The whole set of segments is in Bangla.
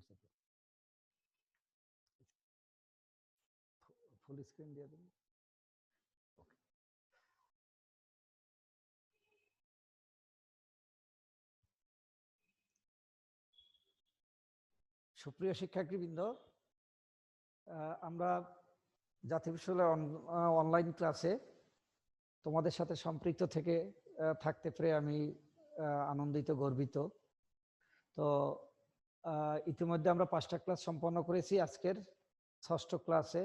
আসছে তো ফুল স্ক্রিন দিয়ে দেন। সুপ্রিয় শিক্ষার্থীবৃন্দ, আমরা জাতীয় বিশ্ববিদ্যালয়ের অনলাইন ক্লাসে তোমাদের সাথে সম্পৃক্ত থেকে থাকতে পেরে আমি আনন্দিত, গর্বিত। তো ইতিমধ্যে আমরা 5টা ক্লাস সম্পন্ন করেছি। আজকের 6ষ্ঠ ক্লাসে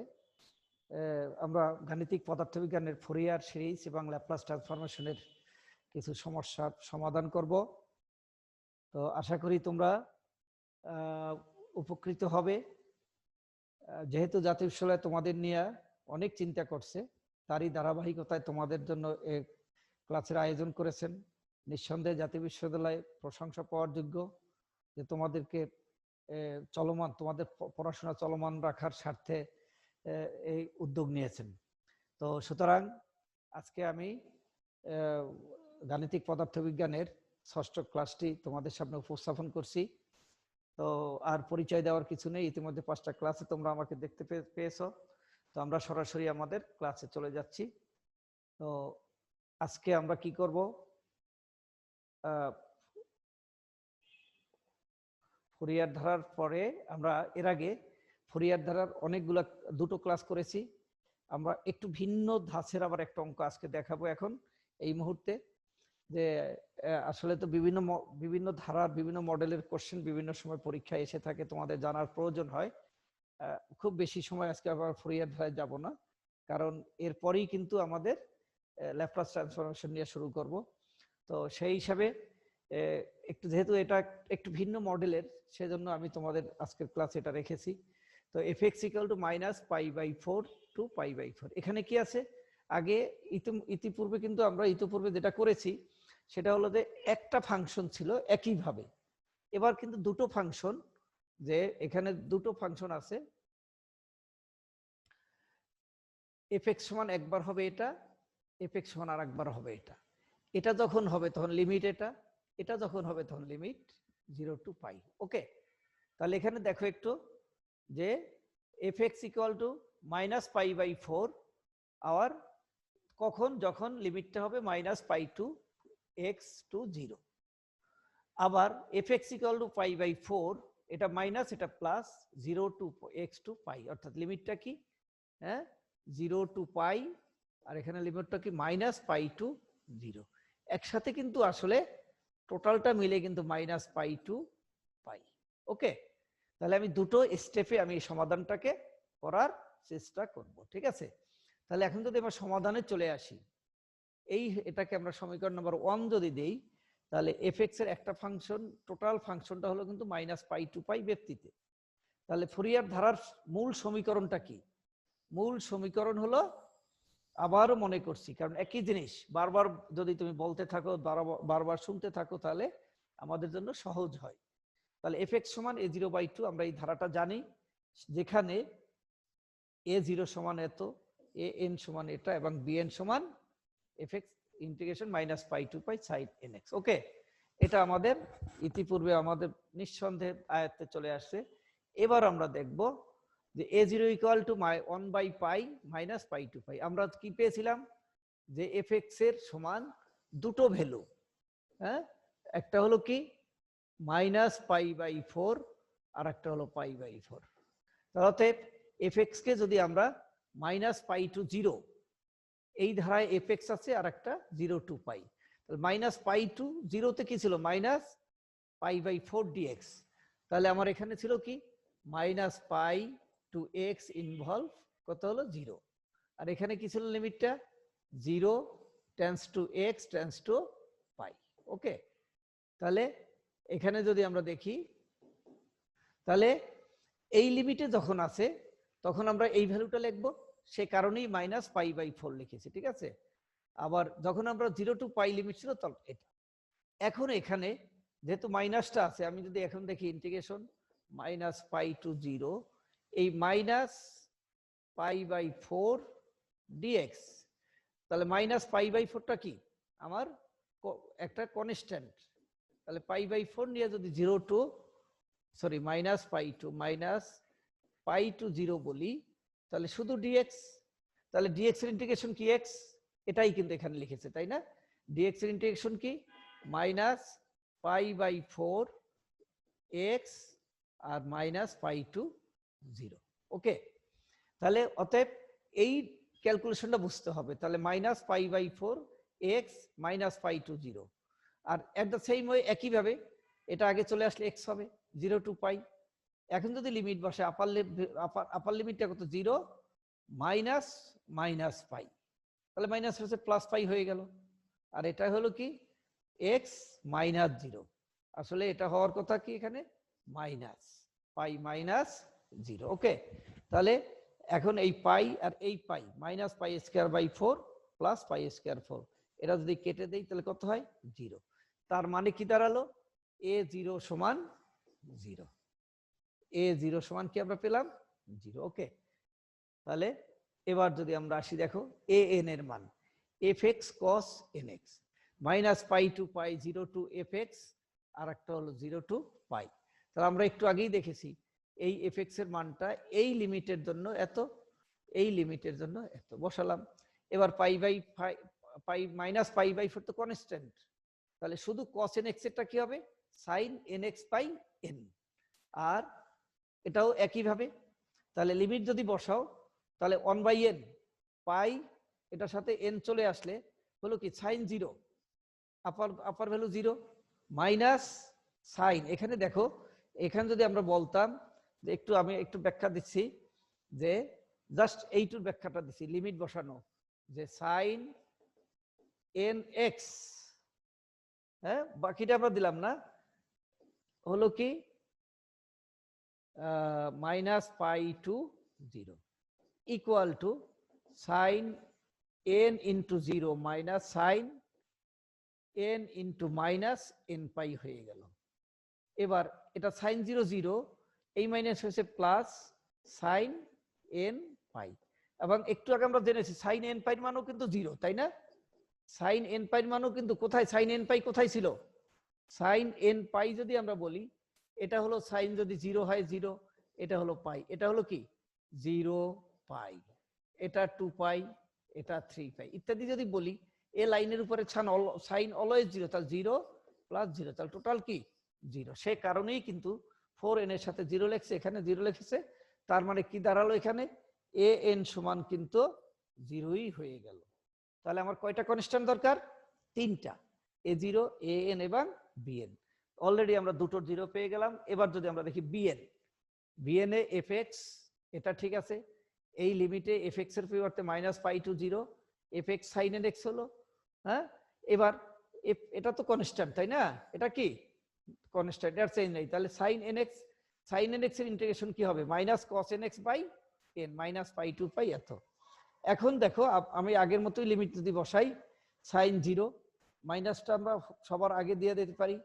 আমরা গাণিতিক পদার্থবিজ্ঞানের ফোরিয়ার সিরিজ এবং ল্যাপ্লাস ট্রান্সফরমেশনের কিছু সমস্যার সমাধান করব। তো আশা করি তোমরা উপকৃত হবে। যেহেতু জাতীয় বিশ্ববিদ্যালয় তোমাদের নিয়ে অনেক চিন্তা করছে, তারই ধারাবাহিকতায় তোমাদের জন্য এক ক্লাসের আয়োজন করেছেন। নিঃসন্দেহে জাতীয় বিশ্ববিদ্যালয় প্রশংসা পাওয়ার যোগ্য যে তোমাদেরকে চলমান, তোমাদের পড়াশোনা চলমান রাখার স্বার্থে এই উদ্যোগ নিয়েছেন। তো সুতরাং আজকে আমি গাণিতিক পদার্থবিজ্ঞানের 6ষ্ঠ ক্লাসটি তোমাদের সামনে উপস্থাপন করছি। তো আর পরিচয় দেওয়ার কিছু নেই, ইতিমধ্যে 5টা ক্লাসে তোমরা আমাকে দেখতে পেয়েছো। তো আমরা সরাসরি আমাদের ক্লাসে চলে যাচ্ছি। তো আজকে আমরা কি করব, ফুরিয়ার ধারার পরে আমরা এর আগে ফুরিয়ার ধারার অনেকগুলো দুটো ক্লাস করেছি। আমরা একটু ভিন্ন ধাঁচের আবার একটা অঙ্ক আজকে দেখাবো এখন এই মুহূর্তে। যে আসলে তো বিভিন্ন ধারার বিভিন্ন মডেলের কোশ্চেন বিভিন্ন সময় পরীক্ষায় এসে থাকে, তোমাদের জানার প্রয়োজন হয়। খুব বেশি সময় আজকে আবার ফুরিয়ার ধারায় যাব না, কারণ এরপরেই কিন্তু আমাদের ল্যাপ্লাস ট্রান্সফরমেশন নিয়ে শুরু করব। তো সেই হিসাবে একটু যেহেতু এটা একটু ভিন্ন মডেলের, সেজন্য আমি তোমাদের আজকের ক্লাস এটা রেখেছি। তো fx = -π/4 to π/4। এখানে কি আছে, আগে ইতিপূর্বে কিন্তু আমরা যেটা করেছি সেটা হলো যে একটা ফাংশন ছিল একইভাবে। এবার কিন্তু দুটো ফাংশন, যে এখানে দুটো ফাংশন আছে, fx সমান একবার হবে এটা, fx সমান আর একবার হবে এটা। এটা যখন হবে তখন লিমিট এটা যখন হবে তখন লিমিট 0 to π। ওকে, তাহলে এখানে দেখো একটু যে fx = -π/4 আওয়ার কখন, যখন লিমিটটা হবে -π to x to 0। আবার fx = π/4, এটা মাইনাস এটা প্লাস 0 to x to π, অর্থাৎ লিমিটটা কি, হ্যাঁ 0 to π, আর এখানে লিমিটটা কি -π to 0। একসাথে কিন্তু আসলে টোটালটা মিলে কিন্তু -π to π। ওকে, তাহলে আমি দুটো স্টেপে আমি সমাধানটাকে করার চেষ্টা করব, ঠিক আছে। তাহলে এখন যদি আমরা সমাধানে চলে আসি, এটাকে আমরা সমীকরণ নম্বর 1 যদি দেই, তাহলে fx এর একটা ফাংশন, টোটাল ফাংশনটা হলো কিন্তু -π to π ব্যক্তিতে। তাহলে ফুরিয়ার ধারার মূল সমীকরণটা কি? মূল সমীকরণ হলো, আবারও মনে করছি, কারণ একই জিনিস বারবার যদি তুমি বলতে থাকো, বারবার শুনতে থাকো, তাহলে আমাদের জন্য সহজ হয়। তাহলে fx সমান a0/2, আমরা এই ধারাটা জানি, যেখানে a0 সমান এত, an সমান এটা, এবং bn সমান fx integration -π to π sin nx। Okay, এটা আমাদের ইতিপূর্বে আমাদের নিঃসন্দেহে আয়ত্তে চলে আসছে। এবার আমরা দেখব যে a0 = 1/π - π to π। আমরা কি পেয়েছিলাম যে fx এর সমান দুটো ভ্যালু, হ্যাঁ, একটা হলো কি -π/4 আর একটা হলো π/4। তাহলে fx কে যদি আমরা -π to 0, এই ধারায় fx আছে, আর একটা 0 to π, তাহলে -π to 0 তে কি ছিল, -π/4 dx। তাহলে আমার এখানে ছিল কি -π to x ইনভলভ কত হলো 0, আর এখানে কি ছিল লিমিটটা 0 tends to x tends to π। Okay, তাহলে এখানে যদি আমরা দেখি, তাহলে এই লিমিটে যখন আছে তখন আমরা এই ভ্যালুটা লিখবো, সে কারণেই -π/4 লিখেছি, ঠিক আছে। আবার যখন আমরা 0 to π লিমিট ছিল তখন এটা। এখন এখানে যেহেতু মাইনাসটা আছে, আমি যদি এখন দেখি ইন্টিগ্রেশন -π to 0, এই -π/4 dx, তাহলে -π/4টা কি আমার একটা কনস্ট্যান্ট, তাহলে π/4 নিয়ে যদি 0 to sorry minus pi to 0 বলি, তাহলে শুধু ডিএক্স, তাহলে ডিএক্স এর ইন্টিগ্রেশন কি এক্স, এটাই কিন্তু এখানে লিখেছে তাই না। ডিএক্স এর ইন্টিগ্রেশন কি -π/4 এক্স আর -π/2 ওকে। তাহলে অতএব এই ক্যালকুলেশনটা বুঝতে হবে, তাহলে -π/4 এক্স -π/2 আর এট দ্য সেম ওয়ে একইভাবে এটা আগে চলে আসলে এক্স হবে 0 টু পাই। এখন যদি লিমিট বসে আপার লিমিটটা কত 0 মাইনাস পাই, তাহলে মাইনাস হচ্ছে প্লাস পাই হয়ে গেল, আর এটা হলো কি এক্স -0, আসলে এটা হওয়ার কথা কি এখানে -π/0 ওকে। তাহলে এখন এই পাই আর এই পাই -π²/4 প্লাস π²4 এটা যদি কেটে দেই তাহলে কত হয় 0, তার মানে কি দাঁড়ালো a0 সমান 0, a0 সমান কি আমরা পেলাম 0 ওকে। তাহলে এবার যদি আমরা আসি দেখো an এর মান fx cos nx -π two pi 0 two fx আর একটা হলো 0 টু পাই। তাহলে আমরা একটু আগেই দেখেছি এই fx এর মানটা এই লিমিটের জন্য এত, এই লিমিটের জন্য এত বসালাম। এবার -π/4 তো কনস্ট্যান্ট, তাহলে শুধু cos nx এরটা কি হবে sin nx/n, আর এটাও একইভাবে। তাহলে লিমিট যদি বসাও তাহলে 1/n পাই এটার সাথে n চলে আসলে হলো কি sin 0 আপার ভ্যালু 0 মাইনাস সাইন, এখানে দেখো এখানে যদি আমরা বলতাম যে আমি একটু ব্যাখ্যা দিচ্ছি, যে জাস্ট এইটুর ব্যাখ্যাটা দিচ্ছি লিমিট বসানো, যে সাইন nx, হ্যাঁ বাকিটা আমরা দিলাম না, হলো কি -π/2 equal to sine n into 0 minus sine n into minus nπ হয়ে গেল। এবার এটা সাইন 0 0, এই মাইনাস হয়েছে প্লাস সাইন nπ, এবং একটু আগে আমরা জেনেছি সাইন nπ এর মানও কিন্তু 0 তাই না। সাইন nπ এর মানও কিন্তু কোথায়, সাইন nπ কোথায় ছিল, সাইন nπ যদি আমরা বলি এটা হলো সাইন যদি 0 হয় 0, এটা হলো পাই, এটা হলো কি 0 পাই, এটা 2 পাই, এটা 3 পাই ইত্যাদি যদি বলি, এ লাইনের উপরে সাইন অলওয়েজ 0, তাহলে 0 প্লাস 0 তাহলে টোটাল কি 0। সে কারণেই কিন্তু 4n এর সাথে 0 লেখছে, এখানে 0 লিখেছে, তার মানে কি দাঁড়ালো এখানে an সমান কিন্তু 0ই হয়ে গেল। তাহলে আমার কয়টা কনস্ট্যান্ট দরকার, তিনটা, a0 an এবং bn। অলরেডি আমরা দুটো 0 পেয়ে গেলাম। এবার যদি আমরা দেখি bn এ fx, এটা ঠিক আছে, এই লিমিটে fx এর পরিবর্তে -π/2 fx sin nx হলো, হ্যাঁ। এবার এটা তো কনস্ট্যান্ট তাই না, এটা কি কনস্ট্যান্ট, এর চেঞ্জ নেই, তাহলে sin nx এর ইন্টিগ্রেশন কি হবে -cos nx/n -π/2 এত। এখন দেখো আমি আগের মতোই লিমিট যদি বসাই, sin 0 মাইনাসটা আমরা সবার আগে দিয়ে দিতে পারি,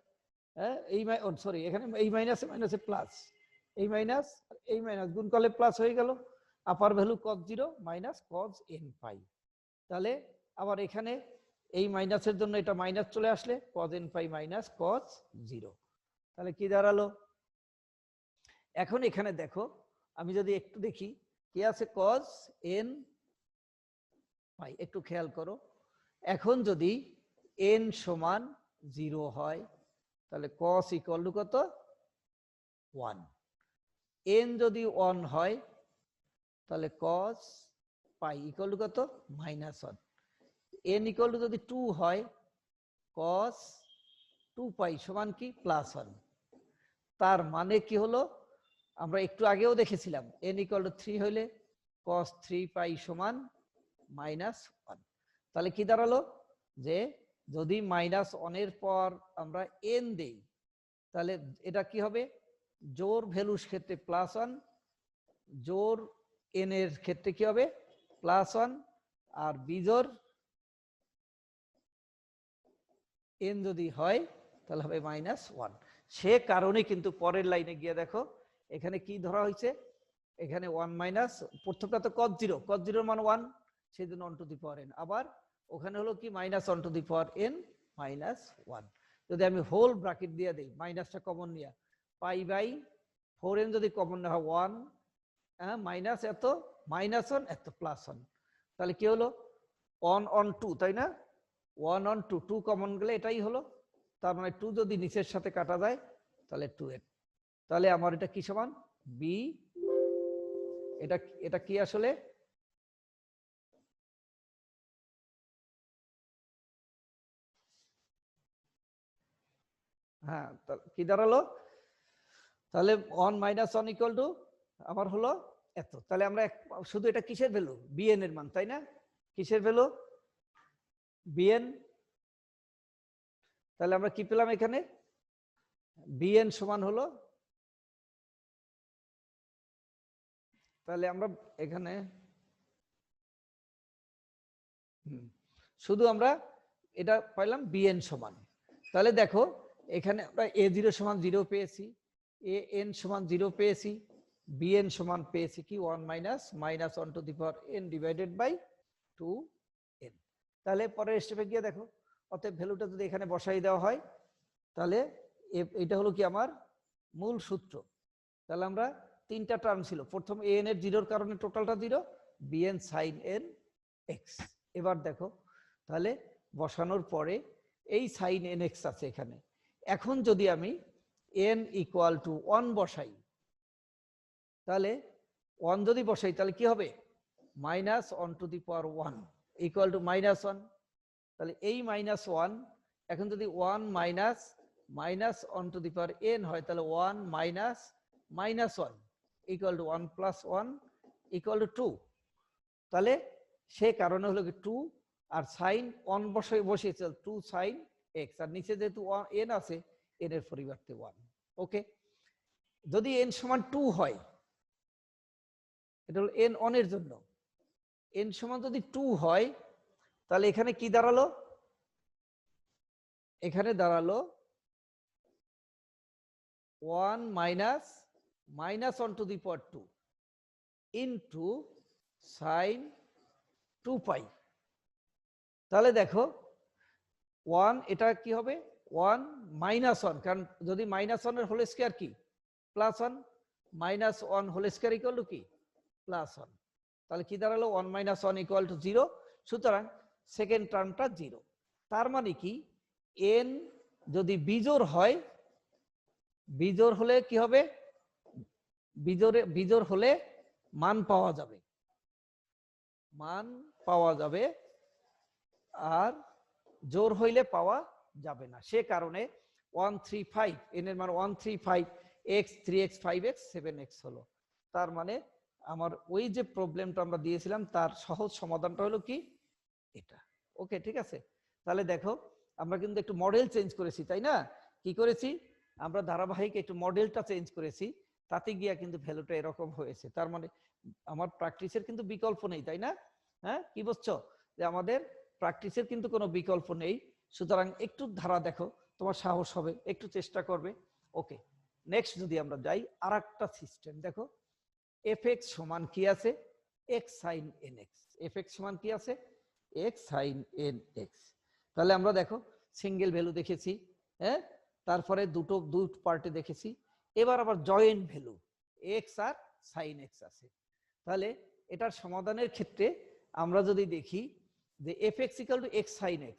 হ্যাঁ এই সরি এখানে এই মাইনাসে মাইনাসে প্লাস, এই মাইনাস এই মাইনাস গুণ করলে প্লাস হয়ে গেল, upper value cos 0 minus cos nπ। তাহলে আবার এখানে এই মাইনাসের জন্য এটা মাইনাস চলে আসলে cos nπ মাইনাস cos 0, তাহলে কি দাঁড়ালো। এখন এখানে দেখো আমি যদি একটু দেখি কি আছে cos nπ, একটু খেয়াল করো, এখন যদি n সমান 0 হয় তাহলে cos ইকুয়াল টু কত 1, n যদি 1 হয় তাহলে cos π ইকুয়াল টু কত -1, n ইকুয়াল টু যদি 2 হয় cos 2π সমান কি +1। তার মানে কি হলো, আমরা একটু আগেও দেখেছিলাম n ইকুয়াল টু 3 হইলে cos 3π সমান -1। তাহলে কি দাঁড়ালো, যে যদি -1 এর পর আমরা n দেই তাহলে এটা কি হবে, জোর ভ্যালুর ক্ষেত্রে +1, জোর n এর ক্ষেত্রে কি হবে +1, আর বিজোর n যদি হয় তাহলে হবে -1। সে কারণে কিন্তু পরের লাইনে গিয়ে দেখো এখানে কি ধরা হয়েছে, এখানে 1 মাইনাস, প্রথমটা তো cos 0, cos 0 এর মান 1, সেই জন্য 1 টু দি পাওয়ার n, আবার ওখানে হলো কি -1 টু দি পাওয়ার n -1। যদি আমি হোল ব্র্যাকেট দিয়ে দেই, মাইনাসটা কমন নিয়ে π/, 4n যদি কমন না হয় 1 মাইনাস এত -1 এত +1, তাহলে কি হলো 1 on 2, তাই না? 1 on 2, 2 কমন গেলে এটাই হলো। তার মানে 2 যদি নিচের সাথে কাটা যায় তাহলে 2n। তাহলে আমার এটা কি সমান b, এটা এটা কি আসলে হ্যাঁ কি দাঁড়ালো? তাহলে 1 - 1 ইকুয়াল টু আমার হলো এত। তাহলে আমরা শুধু এটা কিসের ভ্যালু? bn এর মান, তাই না? কিসের ভ্যালু? bn। তাহলে আমরা কি পেলাম এখানে? bn সমান হলো, তাহলে আমরা এখানে শুধু আমরা এটা পাইলাম bn সমান। তাহলে দেখো এখানে আমরা a0 সমান 0 পেয়েছি, an সমান 0 পেয়েছি, bn সমান পেয়েছি কি 1 - 1 to the power n divided by 2n। তাহলে পরের স্টেপে গিয়ে দেখো, অতএব ভ্যালুটা যদি এখানে বসাই দেওয়া হয় তাহলে এটা হলো কি আমার মূল সূত্র। তাহলে আমরা তিনটা টার্ম ছিল, প্রথম an এর 0-র কারণে টোটালটা 0, bn sin n x। এবার দেখো তাহলে বসানোর পরে এই sin nx আছে এখানে। এখন যদি আমি n ইকুয়াল টু 1 বসাই, তাহলে 1 যদি বসাই তাহলে কি হবে -1 to the power 1 equal to -1। তাহলে এই -1 এখন যদি 1 - 1 টু দি পাওয়ার n হয় তাহলে 1 - -1 ইকুয়াল টু 1 + 1 ইকুয়াল টু 2। তাহলে সে কারণে হলো কি 2 আর সাইন 1 বসিয়েছে 2 sin x, আর নিচে যেহেতু n আছে n এর পরিবর্তে 1। ওকে, যদি n সমান 2 হয়, এটা হলো n অন এর জন্য, n সমান যদি 2 হয় তাহলে এখানে কি দাঁড়ালো? এখানে দাঁড়ালো 1 -1 to the power 2 into sin 2π। তাহলে দেখো 1 এটা কি হবে 1 -1, কারণ যদি -1 এর হোল স্কয়ার কি +1, -1 হোল স্কয়ার ইকুয়াল টু কি +1। তাহলে কি দাঁড়ালো 1 - 1 ইকুয়াল টু 0। সুতরাং সেকেন্ড টার্মটা 0। তার মানে কি n যদি বিজোড় হয়, বিজোড় হলে কি হবে? বিজোড় হলে মান পাওয়া যাবে, মান পাওয়া যাবে, আর জোর হইলে পাওয়া যাবে না। সে কারণে 135 n এর মান 135 x 3x 5x 7x হলো। তার মানে আমার ওই যে প্রবলেমটা আমরা দিয়েছিলাম তার সহজ সমাধানটা হলো কি এটা। ওকে, ঠিক আছে। তাহলে দেখো আমরা কিন্তু একটু মডেল চেঞ্জ করেছি, তাই না? কি করেছি আমরা? ধারাবাহিক একটু মডেলটা চেঞ্জ করেছি, তাতে গিয়া কিন্তু ভ্যালুটা এরকম হয়েছে। তার মানে আমার প্র্যাকটিসের কিন্তু বিকল্প নেই, তাই না? হ্যাঁ, কি বুঝছো যে আমাদের প্র্যাকটিসের কিন্তু কোনো বিকল্প নেই। সুতরাং একটু ধারা দেখো, তোমার সাহস হবে, একটু চেষ্টা করবে। ওকে, নেক্সট যদি আমরা যাই আর একটা সিস্টেম দেখো, fx সমান কি আছে x sin nx। fx সমান কি আছে x sin nx। তাহলে আমরা দেখো সিঙ্গেল ভ্যালু দেখেছি, হ্যাঁ, তারপরে দুটো পার্টে দেখেছি, এবার আবার জয়েন্ট ভ্যালু x আর sin x আছে। তাহলে এটার সমাধানের ক্ষেত্রে আমরা যদি দেখি যে fx = x sin x,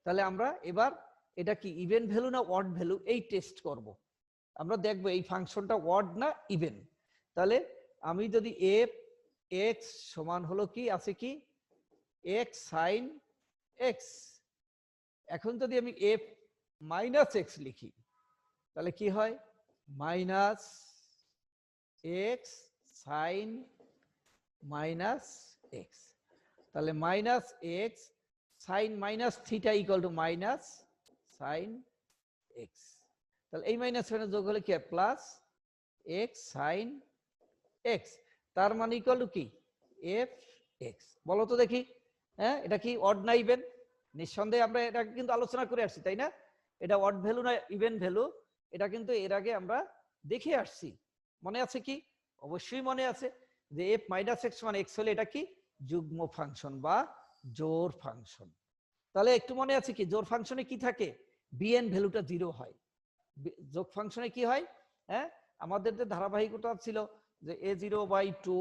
তাহলে আমরা এবার এটা কি ইভেন ভ্যালু না অড ভ্যালু এই টেস্ট করব। আমরা দেখব এই ফাংশনটা অড না ইভেন। তাহলে আমি যদি f(x) সমান হলো কি আছে কি x sin x, এখন যদি আমি f - x লিখি তাহলে কি হয় -x sin -x। তাহলে -x sin -θ equal to -sin x। তাহলে এই মাইনাস মাইনাস যোগ হলে কি হয় প্লাস x sin x। তার মানে ইকুয়াল টু কি fx। বলো তো দেখি, হ্যাঁ, এটা কি অড না ইভেন? নিঃসন্দেহে আমরা এটা কিন্তু আলোচনা করে আসছি, তাই না? এটা অড ভ্যালু না ইভেন ভ্যালু, এটা কিন্তু এর আগে আমরা দেখে আসছি। মনে আছে কি? অবশ্যই মনে আছে যে f - x মানে x হলে এটা কি যুগ্ম ফাংশন বা জোড় ফাংশন। তাহলে একটু মনে আছে কি জোড় ফাংশনে কি থাকে bn ভ্যালুটা 0 হয়, যোগ ফাংশনে কি হয়, হ্যাঁ, আমাদের যে ধারাবাহিকতা ছিল যে a0/2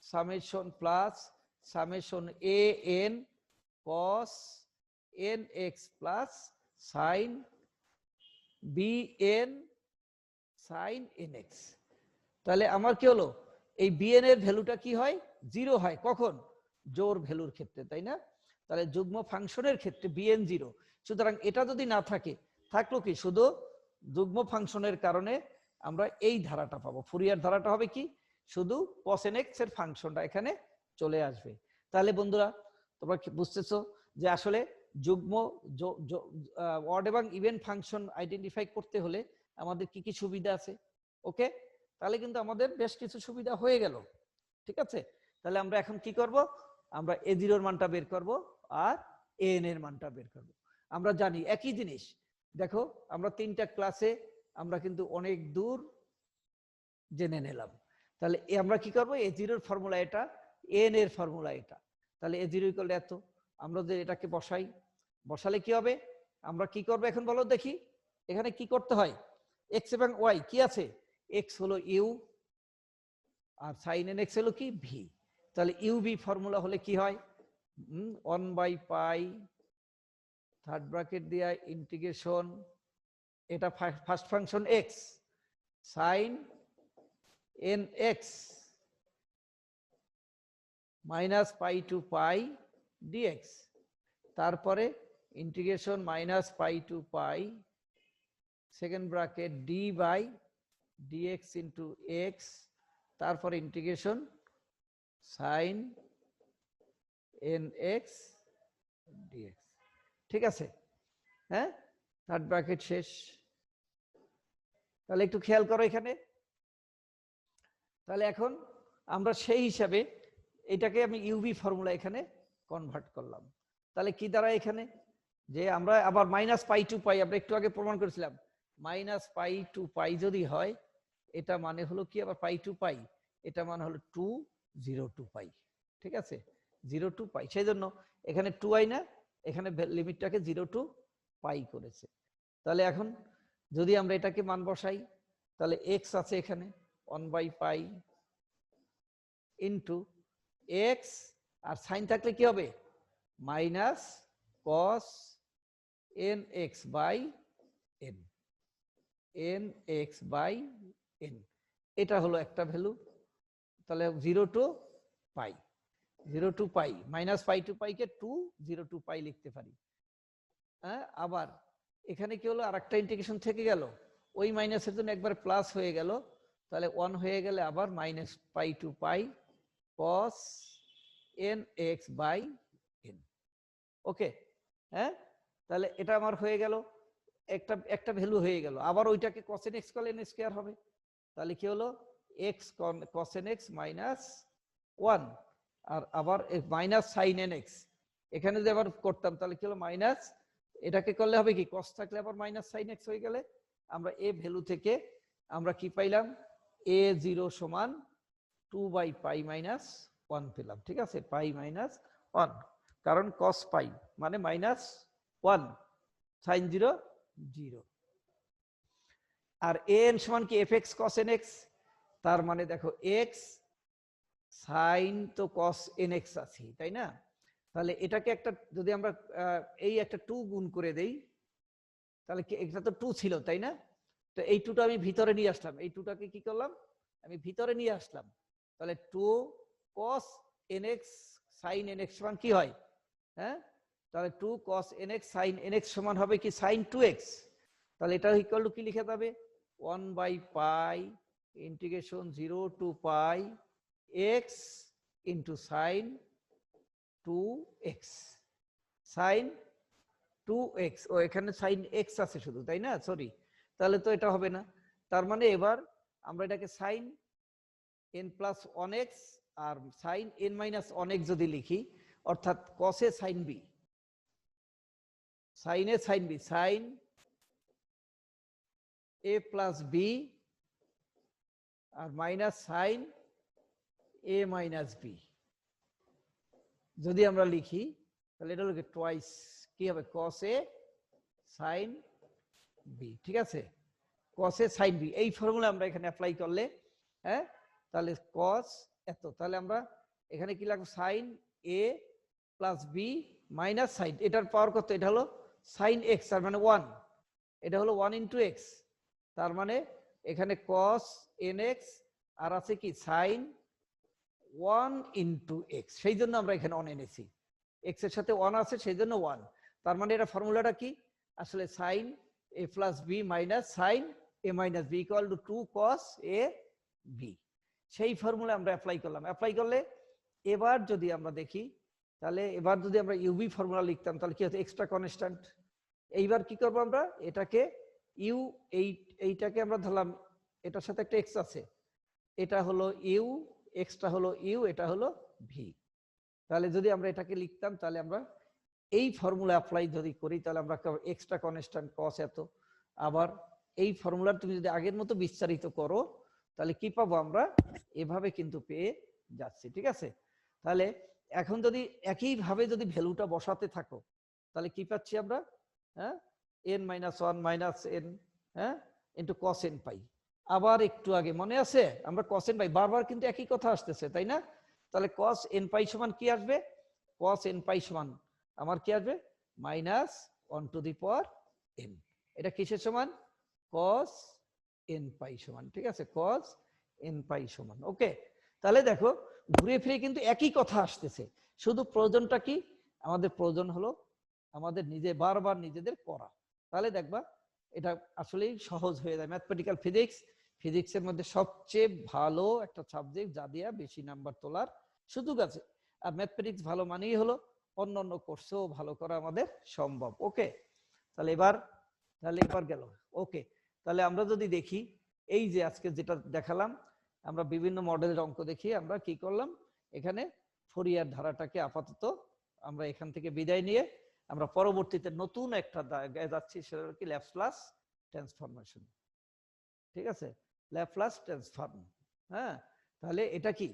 summation plus summation a n cos nx plus sin b n sin nx। তাহলে আমার কি হলো, এই bn এর ভ্যালুটা কি হয়, 0 হয়। কখন? জোড় ভ্যালুর ক্ষেত্রে, তাই না? তাহলে যুগ্ম ফাংশনের ক্ষেত্রে bn 0। সুতরাং এটা যদি না থাকে, থাকলো কি, শুধু যুগ্ম ফাংশনের কারণে আমরা এই ধারাটা পাবো। ফুরিয়ার ধারাটা হবে কি, শুধু cos nx এর ফাংশনটা এখানে চলে আসবে। তাহলে বন্ধুরা তোমরা বুঝতেছো যে আসলে যুগ্ম অড এবং ইভেন ফাংশন আইডেন্টিফাই করতে হলে আমাদের কি কি সুবিধা আছে। ওকে, তাহলে কিন্তু আমাদের বেশ কিছু সুবিধা হয়ে গেল। ঠিক আছে, তাহলে আমরা এখন কি করব, আমরা a0 এর মানটা বের করব আর an এর মানটা বের করব। আমরা জানি একই জিনিস, দেখো আমরা 3টা ক্লাসে আমরা কিন্তু অনেক দূর জেনে নিলাম। তাহলে আমরা কি করব, a0 এর ফর্মুলা এটা, an এর ফর্মুলা এটা। তাহলে a0 ইকুয়াল এত, আমরা যদি এটাকে বসাই, বসালে কি হবে, আমরা কি করব এখন বলো দেখি। এখানে কি করতে হয়, x এবং y কি আছে, x হলো u আর sin nx হলো কি v। তাহলে uv ফর্মুলা হলে কি হয়, 1/π থার্ড ব্র্যাকেট দিয়া ইন্টিগ্রেশন, এটা first function x sin nx minus pi to pi dx, তারপরে integration minus pi to pi second bracket d by dx into x, তারপরে ইন্টিগ্রেশন sin nx dx। ঠিক আছে, হ্যাঁ, থার্ড ব্র্যাকেট শেষ। তাহলে একটু খেয়াল করো এখানে। তাহলে এখন আমরা সেই হিসাবে এটাকে আমি ইউভি ফর্মুলা এখানে কনভার্ট করলাম। তাহলে কি দাঁড়ায় এখানে, যে আমরা আবার মাইনাস পাই টু পাই, আমরা একটু আগে প্রমাণ করেছিলাম মাইনাস পাই টু পাই যদি হয়, এটা মানে হলো কি, আবার পাই টু পাই, এটা মানে হলো 2 0 2 পাই। ঠিক আছে, 0 2 পাই, সেই জন্য এখানে 2i না, এখানে লিমিটটাকে 0 টু পাই করেছে। তাহলে এখন যদি আমরা এটাকে মান বসাই, তাহলে x আছে এখানে 1/π ইন্টু এক্স, আর সাইন থাকলে কি হবে, minus cos n x by n, n x by n, এটা হলো একটা ভ্যালু। তাহলে 0 to pi, 0 to pi, minus pi to পাইকে 2 0 টু পাই লিখতে পারি। হ্যাঁ, আবার এখানে কি হলো, আর একটা ইন্টিগ্রেশন থেকে গেল, ওই মাইনাসের জন্য একবার প্লাস হয়ে গেল, তাহলে 1 হয়ে গেলে আবার minus pi to pi cos nx by n। Okay, হ্যাঁ, তাহলে এটা আমার হয়ে গেল, একটা ভ্যালু হয়ে গেল। আবার ওইটাকে cos nx করলে n স্কয়ার হবে, তাহলে কি হলো x cos nx মাইনাস 1, আর আবার মাইনাস sin nx, এখানে যদি আবার করতাম তাহলে কি হলো মাইনাস, এটাকে করলে হবে কি, cos থাকলে আবার মাইনাস sin x হয়ে গেলে আমরা এ ভ্যালু থেকে আমরা কি পাইলাম, a0 সমান 2/π মাইনাস 1 পেলাম। ঠিক আছে, পাই মাইনাস 1, কারণ cos পাই মানে মাইনাস 1, sin 0 0, আর an সমান কি fx cos nx, তার মানে দেখো x sin তো cos nx আছে, তাই না? তাহলে এটাকে একটা যদি আমরা এই একটা 2 গুণ করে দেই, তাহলে এটা তো 2 ছিল, তাই না? তো এই 2টা আমি ভিতরে নিয়ে আসলাম, এই 2টাকে কি করলাম, আমি ভিতরে নিয়ে আসলাম। তাহলে 2 cos nx sin nx সমান কি হয়, হ্যাঁ, তাহলে 2 cos nx sin nx সমান হবে কি sin 2x। তাহলে এটা ইকুয়াল টু কি লিখে যাবে, 1/π integration 0 to pi x into sin 2x, sin 2x, ও এখানে sin x আছে শুধু, তাই না, সরি, তাহলে তো এটা হবে না। তার মানে এবার আমরা এটাকে sin n প্লাস 1x আর sin n মাইনাস 1x যদি লিখি, অর্থাৎ cos a sin b, sin a sin b, sin a plus b আর minus sin a minus b যদি আমরা লিখি, তাহলে এটা হলো টুয়াইস কি হবে, cos a sin b। ঠিক আছে, cos a sin b, এই ফর্মুলা আমরা এখানে অ্যাপ্লাই করলে, হ্যাঁ, তাহলে cos এত, তাহলে আমরা এখানে কি লাগবে sin a plus b minus sin, এটার পাওয়ার কত, এটা হলো sin x, তার মানে 1, এটা হলো 1 ইন্টু x, তার মানে এখানে cos nx আর আছে কি sin 1 ইন্টু x, সেই জন্য আমরা এখানে 1 এনেছি, x এর সাথে 1 আছে সেই জন্য 1, তার মানে এটা ফর্মুলাটা কি আসলে sin a plus b minus sin a minus b equal to 2 cos a b, সেই ফর্মুলা আমরা অ্যাপ্লাই করলাম। অ্যাপ্লাই করলে এবার যদি আমরা দেখি, তাহলে এবার যদি আমরা ইউবি ফর্মুলা লিখতাম তাহলে কি হতো, এক্সট্রা কনস্ট্যান্ট, এইবার কি করব আমরা এটাকে ইউ, এইটাকে আমরা ধরলাম এটার সাথে একটা এক্স আছে, এটা হলো ইউ, এক্সটা হলো ইউ, এটা হলো ভি, তাহলে যদি আমরা এটাকে লিখতাম তাহলে আমরা এই ফর্মুলা অ্যাপ্লাই যদি করি তাহলে আমরা এক্সট্রা কনস্ট্যান্ট cos এত, আবার এই ফর্মুলার তুমি যদি আগের মতো বিস্তারিত করো তাহলে কি পাবো আমরা এভাবে কিন্তু পেয়ে যাচ্ছি, ঠিক আছে। তাহলে এখন যদি একইভাবে যদি ভ্যালুটা বসাতে থাকো তাহলে কি পাচ্ছি আমরা, হ্যাঁ, n মাইনাস 1 মাইনাস n, হ্যাঁ, ইন্টু cos n পাই, আবার একটু আগে মনে আছে আমরা cos n পাই, বারবার কিন্তু একই কথা আসতেছে তাই না, তাহলে cos n পাই সমান কি আসবে, cos n পাই সমান আমার কি আসবে minus 1 to the power n, এটা কিসের সমান, cos n পাই সমান, ঠিক আছে, cos n পাই সমান, ওকে। তাহলে দেখো ঘুরে ফিরে কিন্তু একই কথা আসতেছে, শুধু প্রয়োজনটা কি, আমাদের প্রয়োজন হলো আমাদের নিজে বারবার নিজেদের করা, তাহলে দেখবা এটা আসলেই সহজ হয়ে যায়। ম্যাথমেটিক্যাল ফিজিক্স, ফিজিক্সের মধ্যে সবচেয়ে ভালো একটা সাবজেক্ট যা দিয়া বেশি নাম্বার তোলার সুযোগ আছে, আর ম্যাথমেটিক্স ভালো মানেই হলো অন্যান্য কোর্সেও ভালো করা আমাদের সম্ভব, ওকে। তাহলে এবার গেল, ওকে। তাহলে আমরা যদি দেখি এই যে আজকে যেটা দেখালাম, আমরা বিভিন্ন মডেলের অঙ্ক দেখি, আমরা কি করলাম এখানে ফোরিয়ার ধারাটাকে আপাতত আমরা এখান থেকে বিদায় নিয়ে আমরা পরবর্তীতে নতুন একটা জায়গায় যাচ্ছি, সেটা কি ল্যাপ্লাস ট্রান্সফরমেশন, ঠিক আছে, ল্যাপ্লাস ট্রান্সফর্ম, হ্যাঁ। তাহলে এটা কি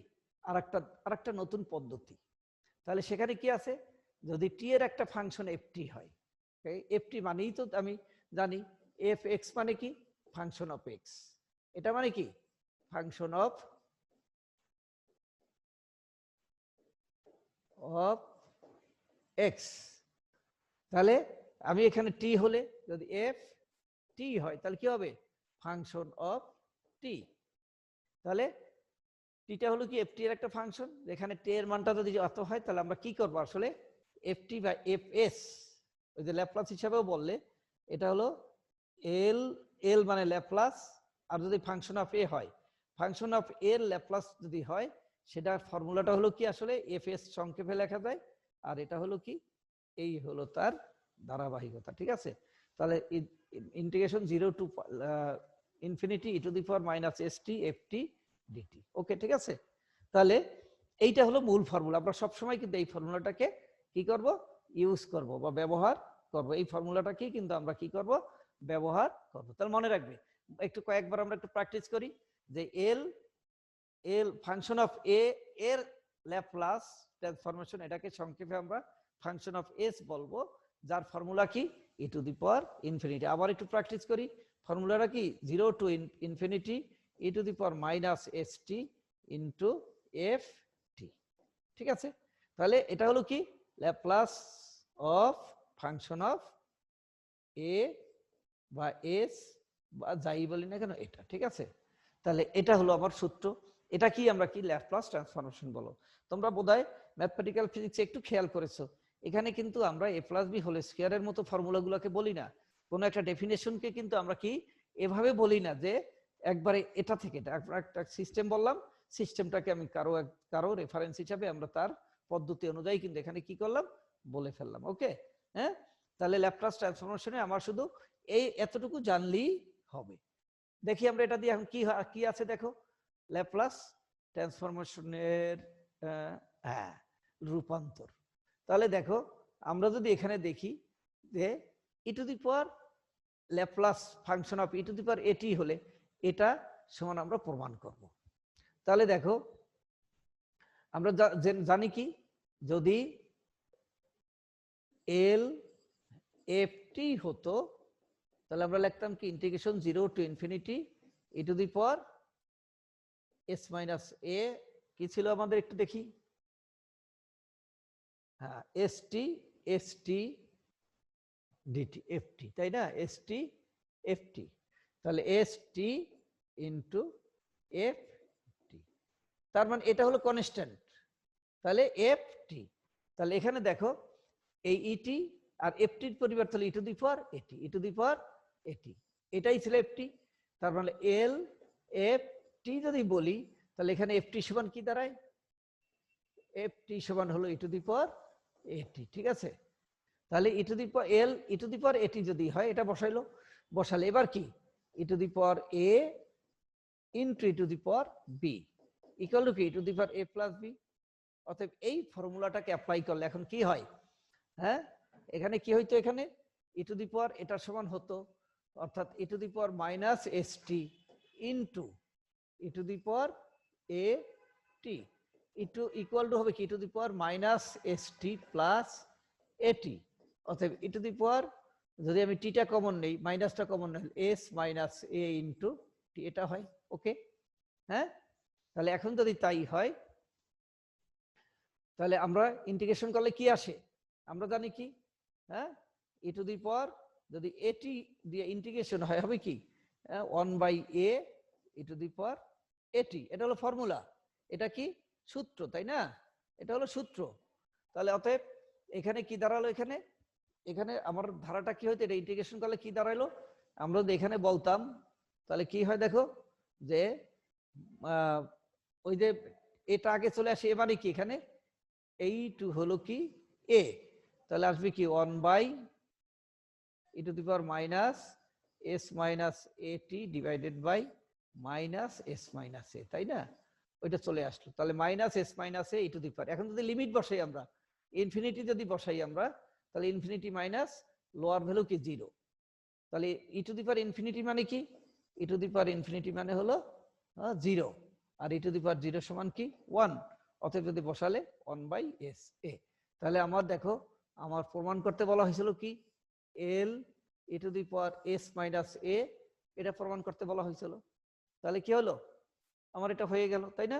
আরেকটা নতুন পদ্ধতি, তাহলে সেখানে কি আছে, যদি টি এর একটা ফাংশন এফটি হয়, এফটি মানেই তো আমি জানি এফ এক্স মানে কি ফাংশন অফ এক্স, এটা মানে কি ফাংশন অফ এক্স, তাহলে আমি এখানে টি হলে যদি এফ টি হয় তাহলে কি হবে ফাংশন অফ টি, তাহলে টিটা হলো কি এফ টি এর একটা ফাংশন, যেখানে টি এর মানটা যদি অত হয় তাহলে আমরা কি করব আসলে f t by f s, ওই যে ল্যাপ্লাস হিসাবেও বললে এটা হলো এল, এল মানে ল্যাপ্লাস, আর যদি ফাংশন অফ এ হয়, ফাংশন অফ এর ল্যাপ্লাস যদি হয় সেটার ফর্মুলাটা হলো কি আসলে এফ এস সংক্ষেপে লেখা যায়, আর এটা হলো কি এই হলো তার ধারাবাহিকতা, ঠিক আছে। তাহলে integration 0 to infinity e to the power minus s t f t dt, okay, ঠিক আছে। তাহলে এইটা হলো মূল ফর্মুলা, আমরা সবসময় কিন্তু এই ফর্মুলাটাকে কি করব ইউজ করব বা ব্যবহার করব, এই ফর্মুলাটাকে কিন্তু আমরা কি করব ব্যবহার করব। তাহলে মনে রাখবে, একটু কয়েকবার আমরা একটু প্র্যাকটিস করি যে এল ফাংশন অফ এ এর ল্যাপ্লাস ট্রান্সফরমেশন, এটাকে সংক্ষেপে আমরা ফাংশন অফ এস বলবো, যার ফর্মুলা কি ই টু দি পাওয়ার ইনফিনিটি। আবার একটু প্র্যাকটিস করি, ফর্মুলাটা কি 0 to infinity e to the power minus s t into F T, ঠিক আছে। তাহলে এটা হলো কি ল্যাপ্লাস অফ ফাংশন অফ এ বা এস বা যাই বলি না কেন এটা, ঠিক আছে। তাহলে এটা হলো আমার সূত্র, এটা কি আমরা কি ল্যাপ্লাস ট্রান্সফরমেশন বলো। তোমরা বোধহয় ম্যাথমেটিক্যাল ফিজিক্সে একটু খেয়াল করেছো, এখানে কিন্তু আমরা এ প্লাস বি হোল স্কয়ারের মতো ফর্মুলাগুলোকে বলি না, কোনো একটা ডেফিনেশনকে কিন্তু আমরা কি এভাবে বলি না যে একবারে এটা থেকে একটা সিস্টেম বললাম, সিস্টেমটাকে আমি কারো রেফারেন্স হিসাবে আমরা তার পদ্ধতি অনুযায়ী কিন্তু এখানে কি করলাম বলে ফেললাম, ওকে। হ্যাঁ, তাহলে ল্যাপ্লাস ট্রান্সফরমেশনে আমার শুধু এই এতটুকু জানলেই হবে। দেখি আমরা এটা দিয়ে এখন কি আছে দেখো, ল্যাপ্লাস ট্রান্সফরমেশনের রূপান্তর। তাহলে দেখো আমরা যদি এখানে দেখি যে e to the power Laplace function of e to the power a t হলে এটা সমান আমরা প্রমাণ করব। তাহলে দেখো আমরা জানি কি যদি এল এফ টি হতো তাহলে আমরা লিখতাম কি integration 0 to infinity e to the power s minus a কি ছিল আমাদের একটু দেখি, হ্যাঁ st dt ft, তাই না, st ft, তাহলে st ইনটু ft, তার মানে এটা হলো কনস্ট্যান্ট, তাহলে ft, তাহলে এখানে দেখো এই et আর ft এর পরিবর্তে হলো e to the power at, e to the power at, এটাই ছিল ft, তার মানে l ft যদি বলি তাহলে এখানে ft সমান কি দাঁড়ায়, ft সমান হলো e to the power at, ঠিক আছে। তাহলে e to the power l e to the power at যদি হয় এটা বসাইলো, বসালে এবার কি e to the power a into e to the power b equal to কি e to the power a plus b। অতএব এই ফর্মুলাটাকে অ্যাপ্লাই করলে এখন কি হয়, হ্যাঁ এখানে কি হইতো, এখানে e টু দি পাওয়ার এটার সমান হতো অর্থাৎ e to the power minus st into e to the power a t equal to হবে কি e to the power minus st plus at, অতএব e টু দি পাওয়ার যদি আমি টিটা কমন নেই মাইনাসটা কমন নেই s minus a into t এটা হয়, ওকে। হ্যাঁ তাহলে এখন যদি তাই হয় তাহলে আমরা ইন্টিগ্রেশন করলে কি আসে আমরা জানি কি, হ্যাঁ e টু দি পাওয়ার যদি at দিয়ে ইন্টিগ্রেশন হয় হবে কি 1/a e to the power at, এটা হলো ফর্মুলা, এটা কি সূত্র, তাই না, এটা হলো সূত্র। তাহলে অতএব এখানে কি দাঁড়ালো, এখানে এখানে আমার ধারাটা কি হইতো, এটা ইন্টিগ্রেশন করলে কি দাঁড়াইলো, আমরা যদি এখানে বলতাম তাহলে কি হয় দেখো যে ওই যে এটা আগে চলে আসে, এবারে কি এখানে এই টু হলো কি a, তাহলে আসবে কি 1/e to the power minus s minus at divided by minus s minus a, তাই না, ওইটা চলে আসলো। তাহলে minus s minus a e to the power, এখন যদি লিমিট বসাই আমরা ইনফিনিটি যদি বসাই আমরা তাহলে ইনফিনিটি মাইনাস লোয়ার ভ্যালু কি 0, তাহলে e to the power infinity মানে কি e to the power infinity মানে হলো 0 আর e টু দি পাওয়ার 0 সমান কি 1, অতএব যদি বসালে 1/sa, তাহলে আমার দেখো আমার প্রমাণ করতে বলা হয়েছিল কি l e to the power s minus a, এটা প্রমাণ করতে বলা হয়েছিল, তাহলে কি হলো আমার এটা হয়ে গেল, তাই না।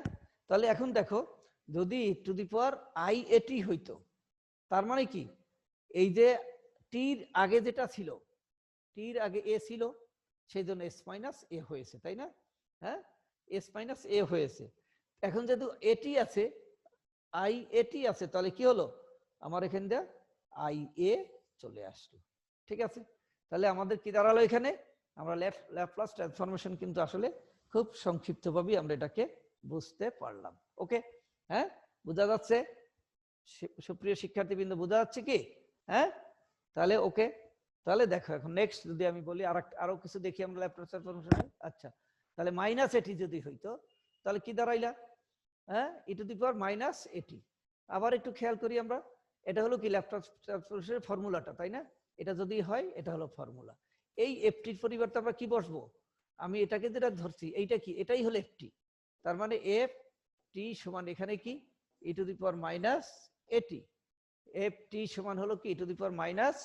তাহলে এখন দেখো যদি e to the power iat হইতো তার মানে কি এই যে টির আগে যেটা ছিল টির আগে a ছিল সেই জন্য s মাইনাস a হয়েছে, তাই না, হ্যাঁ s মাইনাস a হয়েছে। এখন যেহেতু এটি আছে iat আছে তাহলে কি হলো আমার এখান দিয়ে ia চলে আসলো, ঠিক আছে। তাহলে আমাদের কি দাঁড়ালো এখানে, আমরা ল্যাপ্লাস ট্রান্সফরমেশন কিন্তু আসলে খুব সংক্ষিপ্তভাবে আমরা এটাকে বুঝতে পারলাম, ওকে। হ্যাঁ বোঝা যাচ্ছে সুপ্রিয় শিক্ষার্থীবৃন্দ, বোঝা যাচ্ছে কি, হ্যাঁ তাহলে ওকে। তাহলে দেখো এখন নেক্সট যদি আমি বলি আরো কিছু দেখি আমরা ল্যাপ্লাস ট্রান্সফরমেশন, আচ্ছা তাহলে মাইনাস এটি যদি হইতো তাহলে কি দাঁড়াইলা, হ্যাঁ e to the power minus এটি, আবার একটু খেয়াল করি আমরা এটা হলো কি ল্যাপ্লাস ট্রান্সফরমেশনের ফর্মুলাটা, তাই না, এটা যদি হয় এটা হলো ফর্মুলা। এই এফটির পরিবর্তে আমরা কি বসবো, আমি এটাকে যেটা ধরছি এইটা কি, এটাই হলো এফটি, তার মানে এফ টি সমান এখানে কি e to the power minus a t, f t সমান হলো কি e to the power minus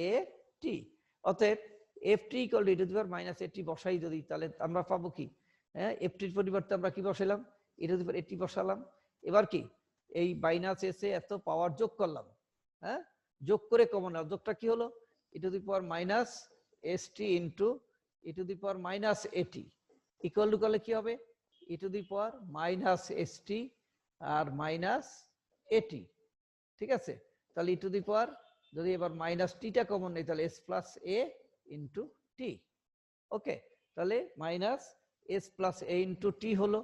a t, অতএব f t equal to e to the power minus a t বসাই যদি তাহলে আমরা পাবো কি, হ্যাঁ এফ টির পরিবর্তে আমরা কি বসাইলাম e টু দি পাওয়ার এটি বসালাম, এবার কি এই মাইনাস এসে এত পাওয়ার যোগ করলাম, হ্যাঁ যোগ করে কমন যোগটা কি হলো e to the power minus s t into e to the power minus a t equal to করলে কি হবে e to the power minus s t আর মাইনাস এটি, ঠিক আছে। তাহলে e টু দি পাওয়ার যদি এবার মাইনাস টিটা কমন নেই তাহলে s plus a into t, okay. তাহলে minus s plus a into t হলো,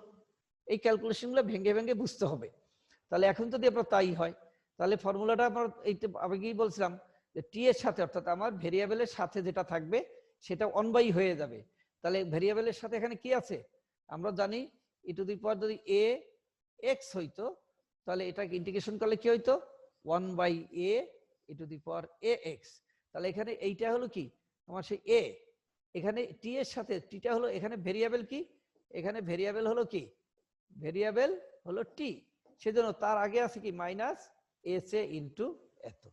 এই ক্যালকুলেশনগুলো ভেঙে ভেঙে বুঝতে হবে। তাহলে এখন যদি আপনার তাই হয় তাহলে ফর্মুলাটা আমার এইটা আগেই বলছিলাম যে টি এর সাথে অর্থাৎ আমার ভেরিয়েবলের সাথে যেটা থাকবে সেটা 1/, হয়ে যাবে। তাহলে ভেরিয়েবলের সাথে এখানে কি আছে আমরা জানি e টু দি পাওয়ার যদি a x হইতো তাহলে এটাকে ইন্টিগ্রেশন করলে কি হইতো 1/a e to the power ax, তাহলে এখানে এইটা হলো কি আমার সেই a, এখানে টি এর সাথে টিটা হলো এখানে ভেরিয়েবল কি, এখানে ভেরিয়েবল হলো কি ভেরিয়েবল হলো টি, সেজন্য তার আগে আছে কি মাইনাস এস এ ইন্টু এত।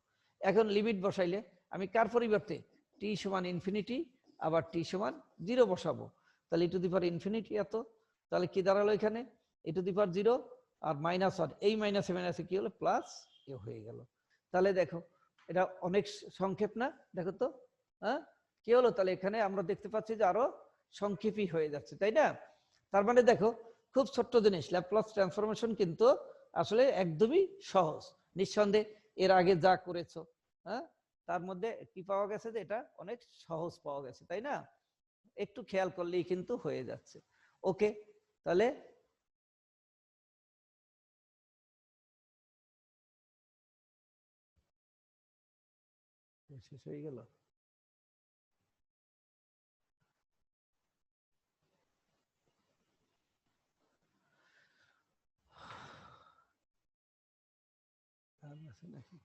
এখন লিমিট বসাইলে আমি কার পরিবর্তে টি সমান ইনফিনিটি আবার টি সমান 0 বসাবো, তাহলে ই টু দি পাওয়ার ইনফিনিটি এত, তাহলে কি দাঁড়ালো এখানে ই টু দি পাওয়ার 0 আর -1, এই মাইনাসে মাইনাসে কি হলো প্লাস এ হয়ে গেল। তাহলে দেখো এটা অনেক সংক্ষেপ না, দেখো তো হ্যাঁ কি হলো, তাহলে এখানে আমরা দেখতে পাচ্ছি যে আরো সংক্ষেপই হয়ে যাচ্ছে, তাই না? তার মানে দেখো খুব ছোট্ট জিনিস, ল্যাপ্লাস ট্রান্সফরমেশন কিন্তু আসলে একদমই সহজ। নিঃসন্দেহে এর আগে যা করেছো হ্যাঁ তার মধ্যে কি পাওয়া গেছে যে এটা অনেক সহজ পাওয়া গেছে, তাই না? একটু খেয়াল করলেই কিন্তু হয়ে যাচ্ছে। ওকে, তাহলে শেষ হয়ে গেল। নাকি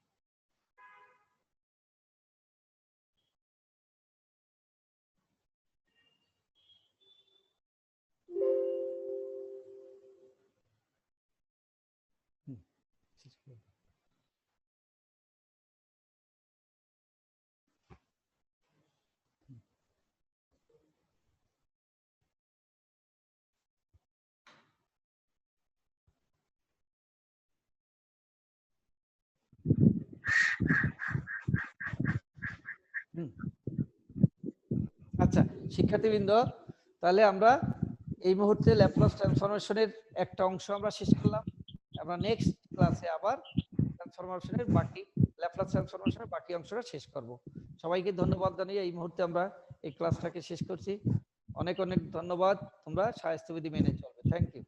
আচ্ছা শিক্ষার্থীবৃন্দ, তাহলে আমরা এই মুহূর্তে ল্যাপ্লাস ট্রান্সফরমেশনের একটা অংশ আমরা শেষ করলাম। আমরা নেক্সট ক্লাসে আবার ট্রান্সফরমেশনের বাকি ল্যাপ্লাস ট্রান্সফরমেশনের বাকি অংশটা শেষ করব। সবাইকে ধন্যবাদ জানিয়ে এই মুহূর্তে আমরা এই ক্লাসটাকে শেষ করছি। অনেক অনেক ধন্যবাদ, তোমরা স্বাস্থ্যবিধি মেনে চলবে। Thank you.